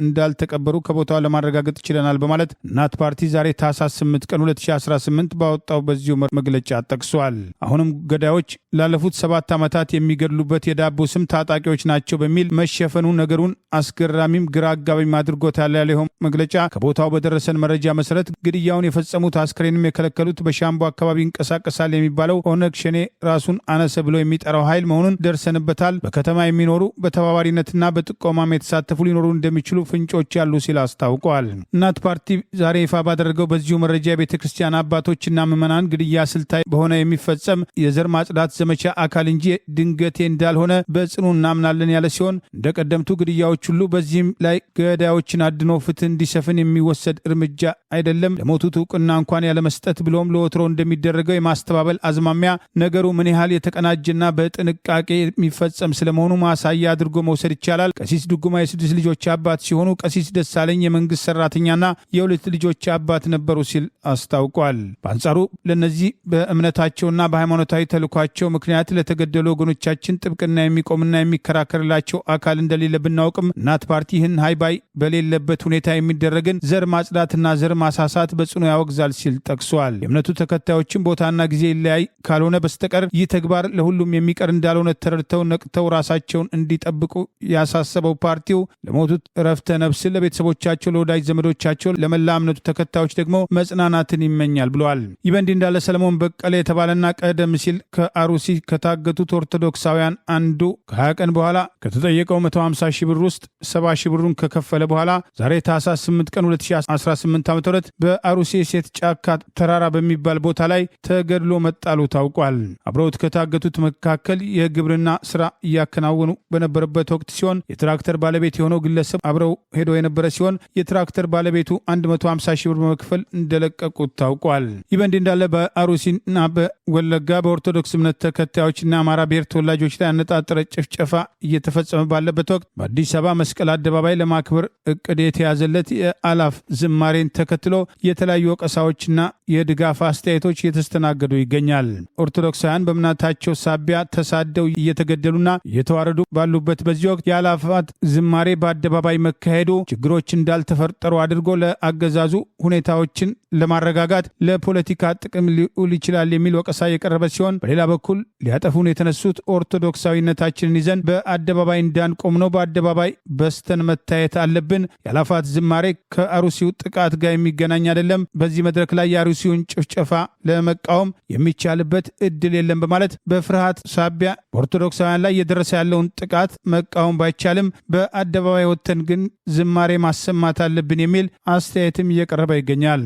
እንዳልተቀበሩ ከቦታው ለማረጋገጥ ችለናል በማለት እናት ፓርቲ ዛሬ ታህሳስ 8 ቀን 2018 ባወጣው በዚሁ መግለጫ ጠቅሷል። አሁንም ገዳዮች ላለፉት 7 ዓመታት የሚገድሉበት የዳቦ ስም ታጣቂዎች ናቸው በሚል መሸፈኑ ነገሩን አስገራሚም ግራ አጋቢም አድርጎታል ያለ መግለጫ ከቦታው በደረሰን መረጃ መሰረት ግድያውን የፈጸሙት አስክሬንም የከለከሉት በሻምቡ አካባቢ ይንቀሳቀሳል የሚባለው ኦነግ ሸኔ ራሱን አነሰ ብሎ የሚጠራው ኃይል መሆኑን ደርሰንበታል። በከተማ የሚኖሩ በተባባሪነትና በጥቆማም የተሳተፉ ሊኖሩ እንደሚችሉ ፍንጮች ያሉ ሲል አስታውቀዋል። እናት ፓርቲ ዛሬ ይፋ ባደረገው በዚሁ መረጃ የቤተ ክርስቲያን አባቶችና ምዕመናን ግድያ ስልታዊ በሆነ የሚፈጸም የዘር ማጽዳት ዘመቻ አካል እንጂ ድንገቴ እንዳልሆነ በጽኑ እናምናለን ያለ ሲሆን እንደ ቀደምቱ ግድያዎች ሁሉ በዚህም ላይ ገዳዮችን አድኖ ፍትህ እንዲሰፍን የሚወሰድ እርምጃ አይደለም። ለሞቱት ዕውቅና እንኳን ያለመስጠት ብሎም ለወትሮ እንደሚደረገው የማስተባበል አዝማሚያ ነገሩ ምን ያህል የተቀናጀና በጥንቃቄ የሚፈጸም ስለመሆኑ ማሳያ አድርጎ መውሰድ ይቻላል። ቀሲስ ድጉማ የ6 ልጆች አባት ሲሆኑ ቀሲስ ደሳለኝ የመንግስት ሰራተኛና የ2 ልጆች አባት ነበሩ ሲል አስታውቋል። በአንጻሩ ለነዚህ በእምነታቸውና በሃይማኖታዊ ተልኳቸው ምክንያት ለተገደሉ ወገኖቻችን ጥብቅና የሚቆምና የሚከራከርላቸው አካል እንደሌለ ብናውቅም እናት ፓርቲ ይህን ሃይባይ በሌለበት ሁኔታ የሚደረግን ዘር ማጽዳትና ዘር ማሳሳት በጽኑ ያወግዛል ሲል ጠቅሷል። የእምነቱ ተከታዮችን ቦታና ጊዜ ይለያይ ካልሆነ በስተቀር ይህ ተግባር ለሁሉም የሚቀር እንዳልሆነ ተረድተው ነቅተው ራሳቸውን እንዲጠብቁ ያሳሰበው ፓርቲው ለሞቱት እረፍተ ነፍስን ለቤተሰቦቻቸው፣ ለወዳጅ ዘመዶቻቸው፣ ለመላ እምነቱ ተከታዮች ደግሞ መጽናናትን ይመኛል ብለዋል። ይህ በእንዲህ እንዳለ ሰለሞን በቀለ የተባለና ቀደም ሲል ከአሩሲ ከታገቱት ኦርቶዶክሳውያን አንዱ ከ20 ቀን በኋላ ከተጠየቀው 150 ሺህ ብር ውስጥ 70 ሺህ ብሩን ከከፈለ በኋላ ዛሬ ታህሳስ 8 ቀን 2018 ዓ.ም በአሩሲ ሴት ጫካ ተራራ በሚባል ቦታ ላይ ተገድሎ መጣሉ ታውቋል። አብረውት ከታገቱት መካከል የግብርና ስራ እያከናወኑ በነበረበት ወቅት ሲሆን የትራክተር ባለቤት የሆነው ግለሰብ አብረው ሄዶ የነበረ ሲሆን የትራክተር ባለቤቱ 150 ሺህ ብር በመክፈል እንደለቀቁት ታውቋል። ይህ በእንዲህ እንዳለ በአሩሲና በወለጋ በኦርቶዶክስ እምነት ተከታዮችና አማራ ብሔር ተወላጆች ላይ ያነጣጠረ ጭፍጨፋ እየተፈጸመ ባለበት ወቅት በአዲስ አበባ መስቀል አደባባይ ለማክበር እቅድ የተያዘለት የአላፍ ዝማሬን ተከትሎ የተለያዩ ወቀሳዎችና የድጋፍ አስተያየቶች እየተስተናገዱ ይገኛል። ኦርቶዶክሳውያን በእምነታቸው ሳቢያ ተሳደው እየተገደሉና እየተዋረዱ ባሉበት በዚህ ወቅት የአላፋት ዝማሬ በአደባባይ መካሄዱ ችግሮች እንዳልተፈጠሩ አድርጎ ለአገዛዙ ሁኔታዎችን ለማረጋጋት ለፖለቲካ ጥቅም ሊውል ይችላል የሚል ወቀሳ የቀረበ ሲሆን፣ በሌላ በኩል ሊያጠፉን የተነሱት ኦርቶዶክሳዊነታችንን ይዘን በአደባባይ እንዳንቆም ነው፣ በአደባባይ በስተን መታየት አለብን። የአላፋት ዝማሬ ከአሩሲው ጥቃት ጋር የሚገናኝ አይደለም። በዚህ መድረክ ላይ የአሩሲውን ጭፍጨፋ ለመቃወም የሚቻልበት እድል የለም በማለት በፍርሃት ሳቢያ በኦርቶዶክሳውያን ላይ እየደረሰ ያለውን ጥቃት መቃወም ባይቻልም በአደባባይ ወጥተን ግን ዝማሬ ማሰማት አለብን የሚል አስተያየትም እየቀረበ ይገኛል።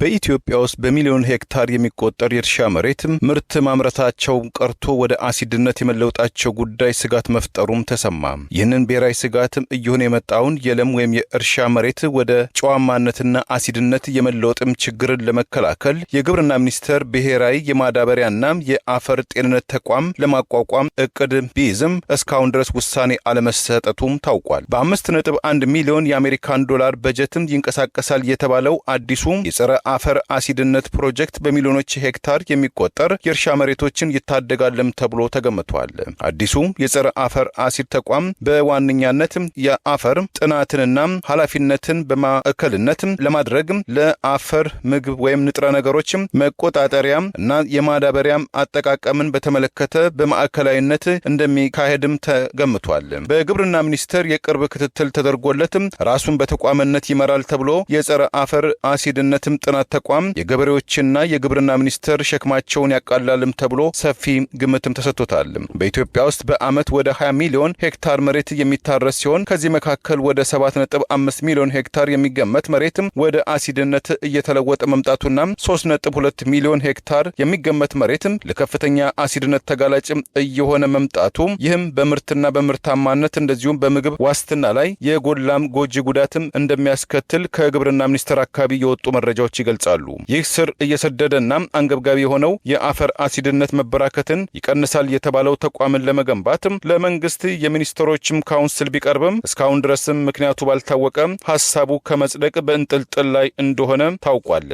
በኢትዮጵያ ውስጥ በሚሊዮን ሄክታር የሚቆጠር የእርሻ መሬት ምርት ማምረታቸው ቀርቶ ወደ አሲድነት የመለወጣቸው ጉዳይ ስጋት መፍጠሩም ተሰማ። ይህንን ብሔራዊ ስጋትም እየሆነ የመጣውን የለም ወይም የእርሻ መሬት ወደ ጨዋማነትና አሲድነት የመለወጥም ችግርን ለመከላከል የግብርና ሚኒስቴር ብሔራዊ የማዳበሪያና የአፈር ጤንነት ተቋም ለማቋቋም እቅድ ቢይዝም እስካሁን ድረስ ውሳኔ አለመሰጠቱም ታውቋል። በ5.1 ሚሊዮን የአሜሪካን ዶላር በጀትም ይንቀሳቀሳል የተባለው አዲሱ የጸረ አፈር አሲድነት ፕሮጀክት በሚሊዮኖች ሄክታር የሚቆጠር የእርሻ መሬቶችን ይታደጋልም ተብሎ ተገምቷል። አዲሱ የጸረ አፈር አሲድ ተቋም በዋነኛነት የአፈር ጥናትንና ኃላፊነትን በማዕከልነት ለማድረግ ለአፈር ምግብ ወይም ንጥረ ነገሮች መቆጣጠሪያ እና የማዳበሪያ አጠቃቀምን በተመለከተ በማዕከላዊነት እንደሚካሄድም ተገምቷል። በግብርና ሚኒስቴር የቅርብ ክትትል ተደርጎለት ራሱን በተቋምነት ይመራል ተብሎ የጸረ አፈር አሲድነት ጥናት ተቋም የገበሬዎችና የግብርና ሚኒስቴር ሸክማቸውን ያቃላልም ተብሎ ሰፊ ግምትም ተሰጥቶታል። በኢትዮጵያ ውስጥ በዓመት ወደ 20 ሚሊዮን ሄክታር መሬት የሚታረስ ሲሆን ከዚህ መካከል ወደ 7.5 ሚሊዮን ሄክታር የሚገመት መሬትም ወደ አሲድነት እየተለወጠ መምጣቱና 3.2 ሚሊዮን ሄክታር የሚገመት መሬትም ለከፍተኛ አሲድነት ተጋላጭ እየሆነ መምጣቱ ይህም በምርትና በምርታማነት እንደዚሁም በምግብ ዋስትና ላይ የጎላም ጎጂ ጉዳትም እንደሚያስከትል ከግብርና ሚኒስቴር አካባቢ የወጡ መረጃዎች ይገልጻሉ። ይህ ስር እየሰደደና አንገብጋቢ የሆነው የአፈር አሲድነት መበራከትን ይቀንሳል የተባለው ተቋምን ለመገንባት ለመንግስት የሚኒስትሮችም ካውንስል ቢቀርብም እስካሁን ድረስም ምክንያቱ ባልታወቀ ሐሳቡ ከመጽደቅ በእንጥልጥል ላይ እንደሆነ ታውቋል።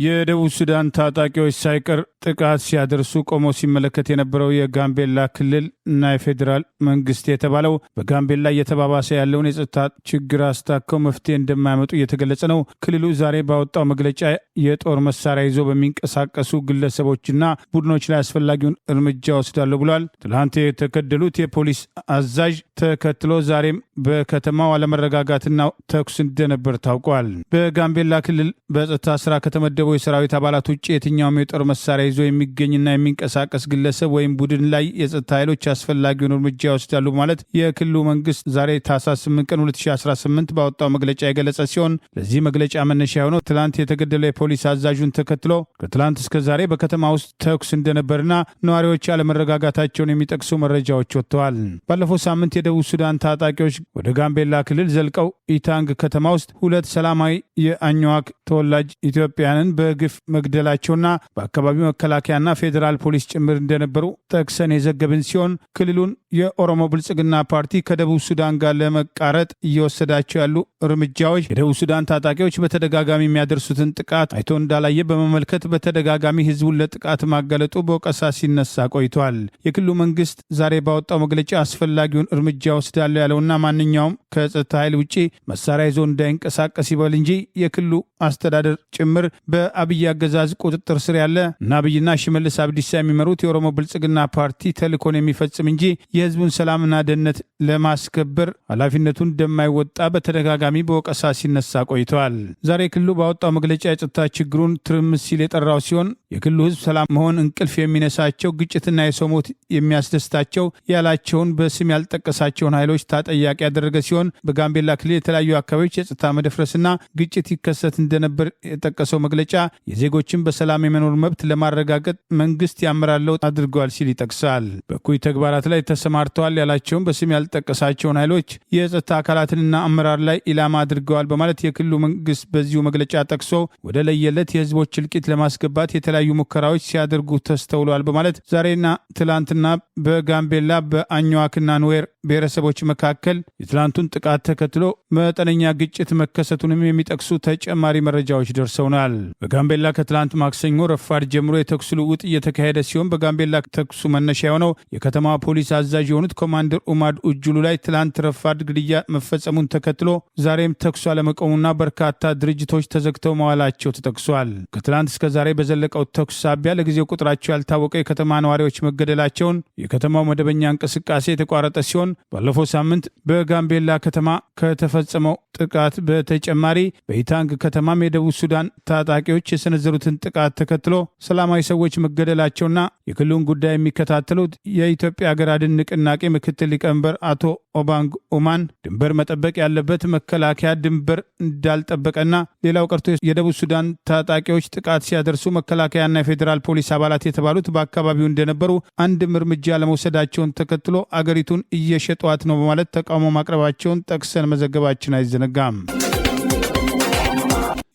የደቡብ ሱዳን ታጣቂዎች ሳይቀር ጥቃት ሲያደርሱ ቆሞ ሲመለከት የነበረው የጋምቤላ ክልል እና የፌዴራል መንግስት የተባለው በጋምቤላ እየተባባሰ ያለውን የጸጥታ ችግር አስታከው መፍትሄ እንደማያመጡ እየተገለጸ ነው። ክልሉ ዛሬ ባወጣው መግለጫ የጦር መሳሪያ ይዞ በሚንቀሳቀሱ ግለሰቦችና ቡድኖች ላይ አስፈላጊውን እርምጃ ወስዳለሁ ብሏል። ትላንት የተገደሉት የፖሊስ አዛዥ ተከትሎ ዛሬም በከተማው አለመረጋጋትና ተኩስ እንደነበር ታውቋል። በጋምቤላ ክልል በጸጥታ ስራ ከተመደበው የሰራዊት አባላት ውጭ የትኛውም የጦር መሳሪያ ይዞ የሚገኝና የሚንቀሳቀስ ግለሰብ ወይም ቡድን ላይ የጸጥታ ኃይሎች አስፈላጊውን እርምጃ ይወስዳሉ ማለት የክልሉ መንግስት ዛሬ ታህሳስ 8 ቀን 2018 ባወጣው መግለጫ የገለጸ ሲሆን ለዚህ መግለጫ መነሻ የሆነው ትላንት የተገደለው የፖሊስ አዛዡን ተከትሎ ከትላንት እስከ ዛሬ በከተማ ውስጥ ተኩስ እንደነበርና ነዋሪዎች አለመረጋጋታቸውን የሚጠቅሱ መረጃዎች ወጥተዋል። ባለፈው ሳምንት የደቡብ ሱዳን ታጣቂዎች ወደ ጋምቤላ ክልል ዘልቀው ኢታንግ ከተማ ውስጥ 2 ሰላማዊ የአኝዋክ ተወላጅ ኢትዮጵያንን በግፍ መግደላቸውና በአካባቢው መከላከያና ፌዴራል ፖሊስ ጭምር እንደነበሩ ጠቅሰን የዘገብን ሲሆን ክልሉን የኦሮሞ ብልጽግና ፓርቲ ከደቡብ ሱዳን ጋር ለመቃረጥ እየወሰዳቸው ያሉ እርምጃዎች የደቡብ ሱዳን ታጣቂዎች በተደጋጋሚ የሚያደርሱትን ጥቃት አይቶ እንዳላየ በመመልከት በተደጋጋሚ ህዝቡን ለጥቃት ማጋለጡ በወቀሳ ሲነሳ ቆይቷል። የክልሉ መንግስት ዛሬ ባወጣው መግለጫ አስፈላጊውን እርምጃ ወስዳለሁ ያለውና ማንኛውም ከጸጥታ ኃይል ውጪ መሳሪያ ይዞ እንዳይንቀሳቀስ ይበል እንጂ የክልሉ አስተዳደር ጭምር በአብይ አገዛዝ ቁጥጥር ስር ያለ እና አብይና ሽመልስ አብዲሳ የሚመሩት የኦሮሞ ብልጽግና ፓርቲ ተልእኮን የሚፈጽም እንጂ የህዝቡን ሰላምና ደህንነት ለማስከበር ኃላፊነቱን እንደማይወጣ በተደጋጋሚ በወቀሳ ሲነሳ ቆይተዋል። ዛሬ ክልሉ ባወጣው መግለጫ የጸጥታ ችግሩን ትርምስ ሲል የጠራው ሲሆን የክልሉ ህዝብ ሰላም መሆን እንቅልፍ የሚነሳቸው ግጭትና የሰው ሞት የሚያስደስታቸው ያላቸውን በስም ያልጠቀሳቸውን ኃይሎች ተጠያቂ ያደረገ ሲሆን በጋምቤላ ክልል የተለያዩ አካባቢዎች የጸጥታ መደፍረስና ግጭት ይከሰት እንደነበር የጠቀሰው መግለጫ የዜጎችን በሰላም የመኖር መብት ለማረጋገጥ መንግስት ያመራር ለውጥ አድርገዋል ሲል ይጠቅሳል። በእኩይ ተግባራት ላይ ተሰማርተዋል ያላቸውን በስም ያልጠቀሳቸውን ኃይሎች የጸጥታ አካላትንና አመራር ላይ ኢላማ አድርገዋል በማለት የክልሉ መንግስት በዚሁ መግለጫ ጠቅሶ ወደ ለየለት የህዝቦች እልቂት ለማስገባት የተለያዩ ሙከራዎች ሲያደርጉ ተስተውለዋል በማለት ዛሬና ትላንትና በጋምቤላ በአኝዋክና ኑዌር ብሔረሰቦች መካከል የትላንቱን ጥቃት ተከትሎ መጠነኛ ግጭት መከሰቱንም የሚጠቅሱ ተጨማሪ መረጃዎች ደርሰውናል። በጋምቤላ ከትላንት ማክሰኞ ረፋድ ጀምሮ የተኩስ ልውውጥ እየተካሄደ ሲሆን በጋምቤላ ተኩሱ መነሻ የሆነው የከተማዋ ፖሊስ አዛዥ የሆኑት ኮማንደር ኡማድ ኡጁሉ ላይ ትላንት ረፋድ ግድያ መፈጸሙን ተከትሎ ዛሬም ተኩሱ አለመቆሙና በርካታ ድርጅቶች ተዘግተው መዋላቸው ተጠቅሷል። ከትላንት እስከ ዛሬ በዘለቀው ተኩስ ሳቢያ ለጊዜው ቁጥራቸው ያልታወቀ የከተማ ነዋሪዎች መገደላቸውን፣ የከተማው መደበኛ እንቅስቃሴ የተቋረጠ ሲሆን ባለፈው ሳምንት በጋምቤላ ከተማ ከተፈጸመው ጥቃት በተጨማሪ በኢታንግ ከተማም የደቡብ ሱዳን ታጣቂዎች የሰነዘሩትን ጥቃት ተከትሎ ሰላማዊ ሰዎች መገደላቸውና የክልሉን ጉዳይ የሚከታተሉት የኢትዮጵያ ሀገር አድን ንቅናቄ ምክትል ሊቀመንበር አቶ ኦባንግ ኡማን ድንበር መጠበቅ ያለበት መከላከያ ድንበር እንዳልጠበቀና ሌላው ቀርቶ የደቡብ ሱዳን ታጣቂዎች ጥቃት ሲያደርሱ መከላከያና የፌዴራል ፖሊስ አባላት የተባሉት በአካባቢው እንደነበሩ አንድም እርምጃ ለመውሰዳቸውን ተከትሎ አገሪቱን እየሸጧት ነው በማለት ተቃውሞ ማቅረባቸውን ጠቅሰን መዘገባችን አይዘነጋም።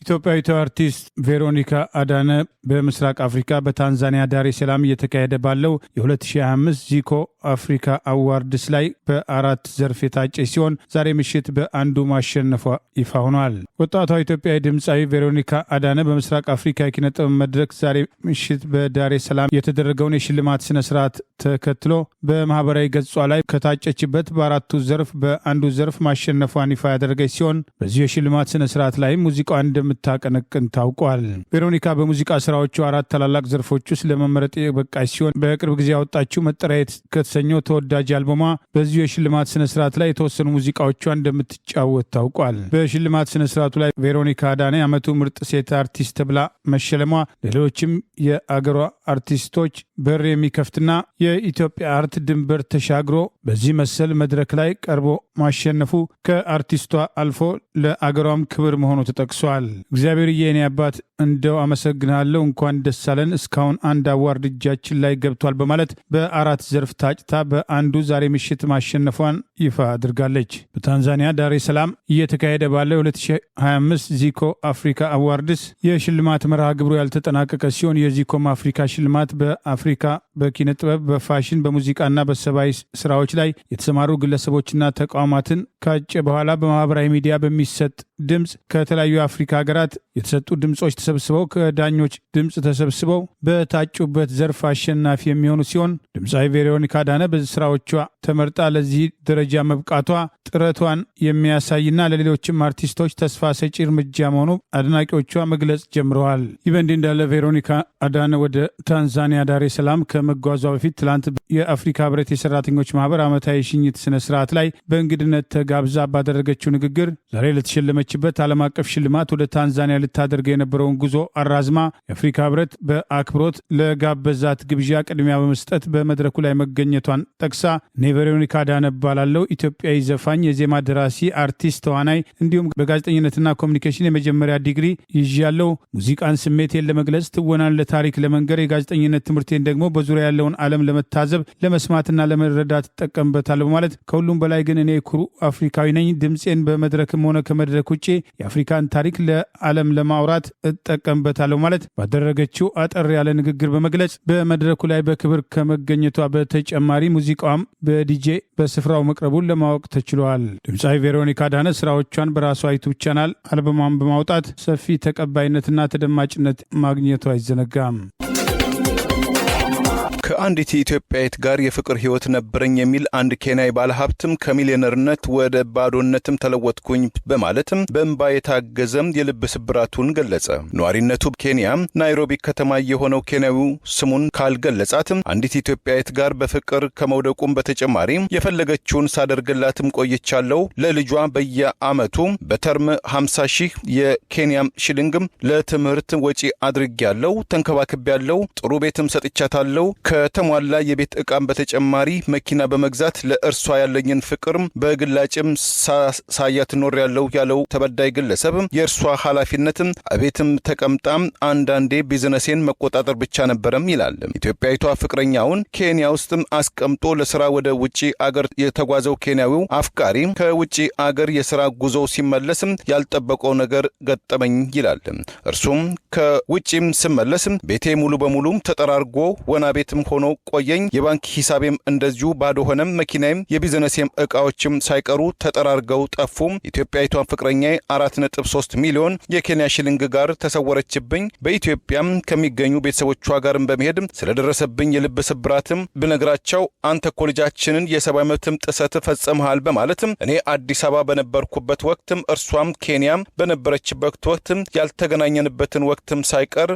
ኢትዮጵያዊቷ አርቲስት ቬሮኒካ አዳነ በምስራቅ አፍሪካ በታንዛኒያ ዳሬ ሰላም እየተካሄደ ባለው የ2025 ዚኮ አፍሪካ አዋርድስ ላይ በ4 ዘርፍ የታጨች ሲሆን ዛሬ ምሽት በአንዱ ማሸነፏ ይፋ ሆኗል። ወጣቷ ኢትዮጵያዊ ድምፃዊ ቬሮኒካ አዳነ በምስራቅ አፍሪካ የኪነጥበብ መድረክ ዛሬ ምሽት በዳሬ ሰላም የተደረገውን የሽልማት ስነስርዓት ተከትሎ በማህበራዊ ገጿ ላይ ከታጨችበት በአራቱ ዘርፍ በአንዱ ዘርፍ ማሸነፏን ይፋ ያደረገች ሲሆን በዚሁ የሽልማት ስነስርዓት ላይ ሙዚቃ እንደምታቀነቅን ታውቋል። ቬሮኒካ በሙዚቃ ስራዎቹ 4 ታላላቅ ዘርፎች ውስጥ ለመመረጥ የበቃች ሲሆን በቅርብ ጊዜ ያወጣችው መጠሪያ ከተሰኘው ተወዳጅ አልበሟ በዚሁ የሽልማት ስነስርዓት ላይ የተወሰኑ ሙዚቃዎቿ እንደምትጫወት ታውቋል። በሽልማት ስነስርዓቱ ላይ ቬሮኒካ አዳነ የዓመቱ ምርጥ ሴት አርቲስት ተብላ መሸለሟ ሌሎችም የአገሯ አርቲስቶች በር የሚከፍትና የኢትዮጵያ አርት ድንበር ተሻግሮ በዚህ መሰል መድረክ ላይ ቀርቦ ማሸነፉ ከአርቲስቷ አልፎ ለአገሯም ክብር መሆኑ ተጠቅሷል። እግዚአብሔር የኔ አባት እንደው አመሰግናለሁ፣ እንኳን ደስ አለን፣ እስካሁን አንድ አዋርድ እጃችን ላይ ገብቷል በማለት በ4 ዘርፍ ታጭታ በአንዱ ዛሬ ምሽት ማሸነፏን ይፋ አድርጋለች። በታንዛኒያ ዳሬ ሰላም እየተካሄደ ባለው 2025 ዚኮ አፍሪካ አዋርድስ የሽልማት መርሃ ግብሩ ያልተጠናቀቀ ሲሆን የዚኮም አፍሪካ ሽልማት በአፍሪካ በኪነ ጥበብ፣ በፋሽን፣ በሙዚቃና በሰብአዊ ስራዎች ላይ የተሰማሩ ግለሰቦችና ተቋማትን ካጨ በኋላ በማህበራዊ ሚዲያ በሚሰጥ ድምፅ ከተለያዩ የአፍሪካ ሀገራት የተሰጡ ድምፆች ተሰብስበው ከዳኞች ድምፅ ተሰብስበው በታጩበት ዘርፍ አሸናፊ የሚሆኑ ሲሆን ድምፃዊ ቬሮኒካ አዳነ በስራዎቿ ተመርጣ ለዚህ ደረጃ መብቃቷ ጥረቷን የሚያሳይና ለሌሎችም አርቲስቶች ተስፋ ሰጪ እርምጃ መሆኑ አድናቂዎቿ መግለጽ ጀምረዋል። ይህ በእንዲህ እንዳለ ቬሮኒካ አዳነ ወደ ታንዛኒያ ዳሬ ሰላም ከመጓዟ በፊት ትላንት የአፍሪካ ህብረት የሰራተኞች ማህበር ዓመታዊ ሽኝት ስነ ስርዓት ላይ በእንግድነት ተጋብዛ ባደረገችው ንግግር ዛሬ ለተሸለመችበት ዓለም አቀፍ ሽልማት ወደ ታንዛኒያ ልታደርገው የነበረውን ጉዞ አራዝማ የአፍሪካ ህብረት በአክብሮት ለጋበዛት ግብዣ ቅድሚያ በመስጠት በመድረኩ ላይ መገኘቷን ጠቅሳ እኔ ቬሮኒካ አዳነ እባላለሁ፣ ኢትዮጵያዊ ዘፋኝ፣ የዜማ ደራሲ፣ አርቲስት፣ ተዋናይ እንዲሁም በጋዜጠኝነትና ኮሚኒኬሽን የመጀመሪያ ዲግሪ ይዣለሁ። ሙዚቃን ስሜቴን ለመግለጽ፣ ትወናን ለታሪክ ለመንገር፣ የጋዜጠኝነት ትምህርቴን ደግሞ በዙሪያ ያለውን ዓለም ለመታዘብ ለመስማትና ለመረዳት እጠቀምበታለሁ በማለት ከሁሉም በላይ ግን እኔ ኩሩ አፍሪካዊ ነኝ፣ ድምፄን በመድረክም ሆነ ከመድረክ ውጭ የአፍሪካን ታሪክ ለዓለም ለማውራት እጠቀምበታለሁ ማለት ባደረገችው አጠር ያለ ንግግር በመግለጽ በመድረኩ ላይ በክብር ከመገኘቷ በተጨማሪ ሙዚቃዋም በዲጄ በስፍራው መቅረቡን ለማወቅ ተችሏል። ድምፃዊ ቬሮኒካ አዳነ ስራዎቿን በራሷ ዩቱብ ቻናል አልበሟን በማውጣት ሰፊ ተቀባይነትና ተደማጭነት ማግኘቱ አይዘነጋም። ከአንዲት ኢትዮጵያዊት ጋር የፍቅር ህይወት ነበረኝ የሚል አንድ ኬንያዊ ባለሀብትም ከሚሊዮነርነት ወደ ባዶነትም ተለወጥኩኝ በማለትም በእንባ የታገዘም የልብ ስብራቱን ገለጸ። ነዋሪነቱ ኬንያ ናይሮቢ ከተማ የሆነው ኬንያዊው ስሙን ካልገለጻትም አንዲት ኢትዮጵያዊት ጋር በፍቅር ከመውደቁም በተጨማሪ የፈለገችውን ሳደርግላትም ቆይቻለሁ። ለልጇ በየዓመቱ በተርም 50,000 የኬንያ ሽልንግም ለትምህርት ወጪ አድርጌያለሁ፣ ተንከባክቤያለሁ፣ ጥሩ ቤትም ሰጥቻታለሁ። ከተሟላ የቤት ዕቃም በተጨማሪ መኪና በመግዛት ለእርሷ ያለኝን ፍቅር በግላጭም ሳያት ኖሬያለሁ ያለው ተበዳይ ግለሰብ የእርሷ ኃላፊነትም አቤትም ተቀምጣም አንዳንዴ ቢዝነሴን መቆጣጠር ብቻ ነበረም ይላል። ኢትዮጵያዊቷ ፍቅረኛውን ኬንያ ውስጥም አስቀምጦ ለሥራ ወደ ውጪ አገር የተጓዘው ኬንያዊው አፍቃሪ ከውጪ አገር የሥራ ጉዞ ሲመለስም ያልጠበቀው ነገር ገጠመኝ ይላል። እርሱም ከውጪም ስመለስም ቤቴ ሙሉ በሙሉ ተጠራርጎ ወና ቤትም ሆኖ ቆየኝ። የባንክ ሂሳቤም እንደዚሁ ባዶ ሆነም። መኪናዬም የቢዝነሴም ዕቃዎችም ሳይቀሩ ተጠራርገው ጠፉም። ኢትዮጵያዊቷን ፍቅረኛዬ 4.3 ሚሊዮን የኬንያ ሽልንግ ጋር ተሰወረችብኝ። በኢትዮጵያም ከሚገኙ ቤተሰቦቿ ጋርም በመሄድ ስለደረሰብኝ የልብ ስብራትም ብነግራቸው አንተ እኮ ልጃችንን የሰብአዊ መብትም ጥሰት ፈጽመሃል በማለትም እኔ አዲስ አበባ በነበርኩበት ወቅትም እርሷም ኬንያም በነበረችበት ወቅትም ያልተገናኘንበትን ወቅትም ሳይቀር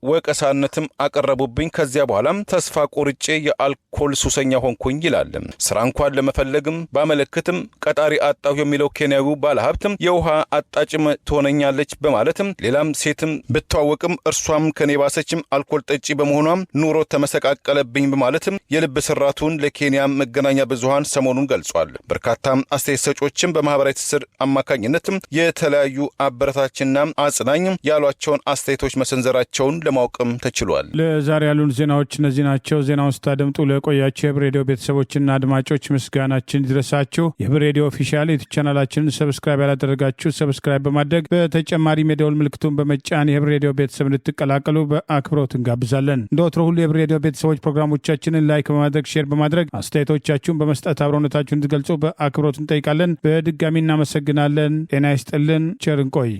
በወቀሳነትም አቀረቡብኝ። ከዚያ በኋላም ተስፋ ቆርጬ የአልኮል ሱሰኛ ሆንኩኝ ይላል። ስራ እንኳን ለመፈለግም ባመለክትም ቀጣሪ አጣሁ የሚለው ኬንያዊው ባለሀብትም የውሃ አጣጭም ትሆነኛለች በማለትም ሌላም ሴትም ብትዋወቅም እርሷም ከኔ ባሰችም አልኮል ጠጪ በመሆኗም ኑሮ ተመሰቃቀለብኝ በማለትም የልብ ስራቱን ለኬንያ መገናኛ ብዙሃን ሰሞኑን ገልጿል። በርካታ አስተያየት ሰጪዎችም በማህበራዊ ትስስር አማካኝነትም የተለያዩ አበረታችና አጽናኝ ያሏቸውን አስተያየቶች መሰንዘራቸውን ለማወቅም ተችሏል። ለዛሬ ያሉን ዜናዎች እነዚህ ናቸው። ዜናውን ስታደምጡ ለቆያችሁ የህብር ሬዲዮ ቤተሰቦችና አድማጮች ምስጋናችን ይድረሳችሁ። የህብር ሬዲዮ ኦፊሻል ዩቲዩብ ቻናላችንን ሰብስክራይብ ያላደረጋችሁ ሰብስክራይብ በማድረግ በተጨማሪ የደወል ምልክቱን በመጫን የህብር ሬዲዮ ቤተሰብ እንድትቀላቀሉ በአክብሮት እንጋብዛለን። እንደ ወትሮ ሁሉ የህብር ሬዲዮ ቤተሰቦች ፕሮግራሞቻችንን ላይክ በማድረግ ሼር በማድረግ አስተያየቶቻችሁን በመስጠት አብሮነታችሁን እንድትገልጹ በአክብሮት እንጠይቃለን። በድጋሚ እናመሰግናለን። ጤና ይስጥልን። ቸር እንቆይ።